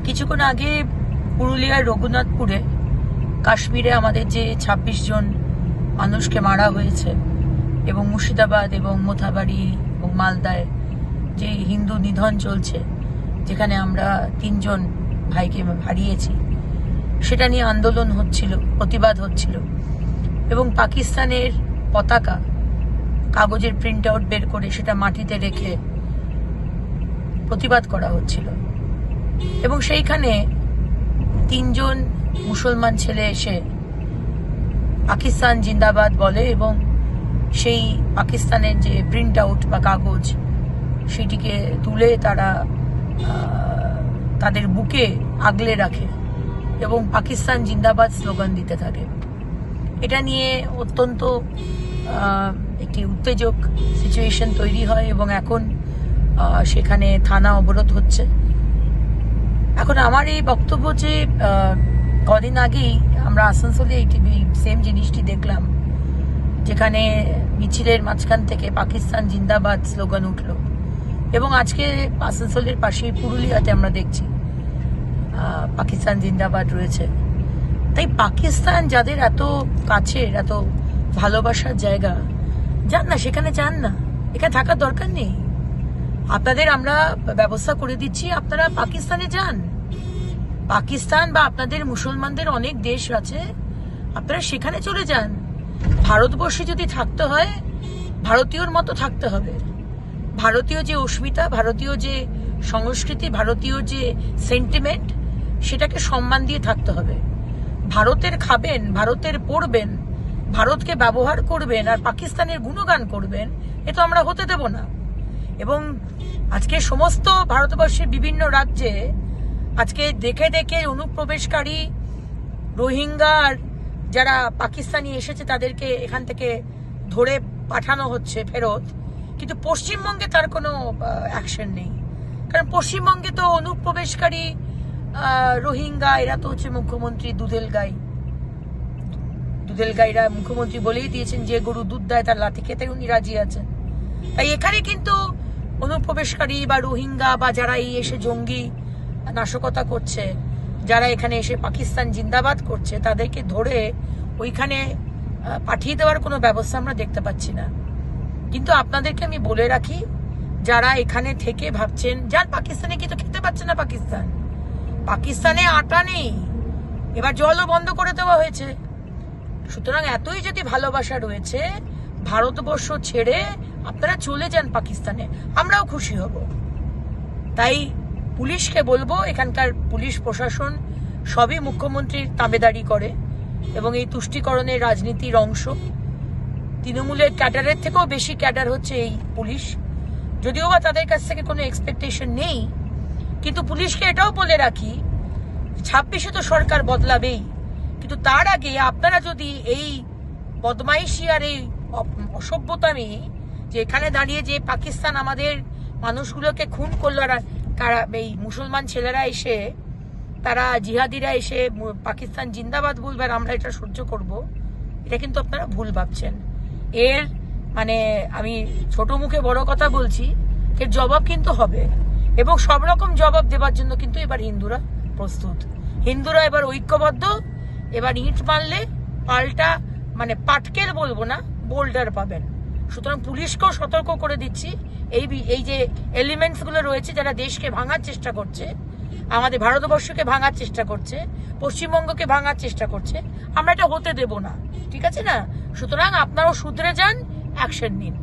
কিছুক্ষণ আগে পুরুলিয়ার রঘুনাথপুরে কাশ্মীরে আমাদের যে ২৬ জন মানুষকে মারা হয়েছে এবং মুর্শিদাবাদ এবং মোথাবাড়ি এবং মালদায় যে হিন্দু নিধন চলছে, যেখানে আমরা ৩ জন ভাইকে হারিয়েছি, সেটা নিয়ে আন্দোলন হচ্ছিল, প্রতিবাদ হচ্ছিল এবং পাকিস্তানের পতাকা কাগজের প্রিন্ট আউট বের করে সেটা মাটিতে রেখে প্রতিবাদ করা হচ্ছিল। এবং সেইখানে ৩ জন মুসলমান ছেলে এসে পাকিস্তান জিন্দাবাদ বলে এবং সেই পাকিস্তানের যে প্রিন্ট আউট বা কাগজ সেটিকে তুলে তারা তাদের বুকে আগলে রাখে এবং পাকিস্তান জিন্দাবাদ স্লোগান দিতে থাকে। এটা নিয়ে অত্যন্ত একটি উত্তেজক সিচুয়েশন তৈরি হয় এবং এখন সেখানে থানা অবরোধ হচ্ছে। এখন আমার এই বক্তব্য যে কদিন আগেই আমরা আসানসোলে এই সেম জিনিসটি দেখলাম, যেখানে মিছিলের মাঝখান থেকে পাকিস্তান জিন্দাবাদ স্লোগান উঠল এবং আজকে আসানসোলের পাশে পুরুলিয়াতে আমরা দেখছি পাকিস্তান জিন্দাবাদ রয়েছে। তাই পাকিস্তান যাদের এত কাছের, এত ভালোবাসার জায়গা, যান না সেখানে, যান না, এখানে থাকার দরকার নেই। আপনাদের আমরা ব্যবস্থা করে দিচ্ছি, আপনারা পাকিস্তানে যান। পাকিস্তান বা আপনাদের মুসলমানদের অনেক দেশ আছে, আপনারা সেখানে চলে যান। ভারতবর্ষে যদি থাকতে হয় ভারতীয়র মতো থাকতে হবে। ভারতীয় যে অস্মিতা, ভারতীয় যে সংস্কৃতি, ভারতীয় যে সেন্টিমেন্ট, সেটাকে সম্মান দিয়ে থাকতে হবে। ভারতের খাবেন, ভারতের পড়বেন, ভারতকে ব্যবহার করবেন আর পাকিস্তানের গুণগান করবেন, এ তো আমরা হতে দেব না। এবং আজকে সমস্ত ভারতবর্ষের বিভিন্ন রাজ্যে আজকে দেখে দেখে অনুপ্রবেশকারী রোহিঙ্গার যারা পাকিস্তানি এসেছে তাদেরকে এখান থেকে ধরে পাঠানো হচ্ছে ফেরত, কিন্তু পশ্চিমবঙ্গে তার কোনো অ্যাকশন নেই। কারণ পশ্চিমবঙ্গে তো অনুপ্রবেশকারী রোহিঙ্গা এরা তো হচ্ছে মুখ্যমন্ত্রী দুধেল গাইরা মুখ্যমন্ত্রী বলেই দিয়েছেন যে গরু দুধ দেয় তার লাথি খেতে উনি রাজি আছেন। তাই এখানে কিন্তু অনুপ্রবেশকারী বা রোহিঙ্গা বা যারা এই এসে জঙ্গি নাশকতা করছে, যারা এখানে এসে পাকিস্তান জিন্দাবাদ করছে, তাদেরকে ধরে ওইখানে পাঠিয়ে দেওয়ার কোনো ব্যবস্থা আমরা দেখতে পাচ্ছি না। কিন্তু আপনাদেরকে আমি বলে রাখি, যারা এখানে থেকে ভাবছেন যান পাকিস্তানে, কিন্তু খেতে পাচ্ছে না পাকিস্তানে আটা নেই, এবার জলও বন্ধ করে দেওয়া হয়েছে। সুতরাং এতই যদি ভালোবাসা রয়েছে, ভারতবর্ষ ছেড়ে আপনারা চলে যান পাকিস্তানে, আমরাও খুশি হব। তাই পুলিশকে বলবো, এখানকার পুলিশ প্রশাসন সবই মুখ্যমন্ত্রীর তাবেদারি করে এবং এই তুষ্টিকরণের রাজনীতির অংশ। তৃণমূলের ক্যাডারের থেকেও বেশি ক্যাডার হচ্ছে এই পুলিশ, যদিও বা তাদের কাছ থেকে কোনো এক্সপেকটেশন নেই। কিন্তু পুলিশকে এটাও বলে রাখি, 26-এ তো সরকার বদলাবেই, কিন্তু তার আগে আপনারা যদি এই বদমাইশি আর এই অসভ্যতামি, যে এখানে দাঁড়িয়ে যে পাকিস্তান আমাদের মানুষগুলোকে খুন করলো, আর এই মুসলমান ছেলেরা এসে, তারা জিহাদিরা এসে পাকিস্তান জিন্দাবাদ বলবে আর আমরা এটা সহ্য করব, এটা কিন্তু আপনারা ভুল ভাবছেন। এর মানে আমি ছোট মুখে বড় কথা বলছি, এর জবাব কিন্তু হবে এবং সব রকম জবাব দেবার জন্য কিন্তু এবার হিন্দুরা প্রস্তুত। হিন্দুরা এবার ঐক্যবদ্ধ, এবার ইট মারলে পাল্টা মানে পাটকেল বলবো না, বোল্ডার পাবেন। সুতরাং পুলিশকেও সতর্ক করে দিচ্ছি, এই যে এলিমেন্টস গুলো রয়েছে যারা দেশকে ভাঙার চেষ্টা করছে, আমাদের ভারতবর্ষকে ভাঙার চেষ্টা করছে, পশ্চিমবঙ্গকে ভাঙার চেষ্টা করছে, আমরা এটা হতে দেব না, ঠিক আছে না? সুতরাং আপনারাও শুধরে যান, অ্যাকশন নিন।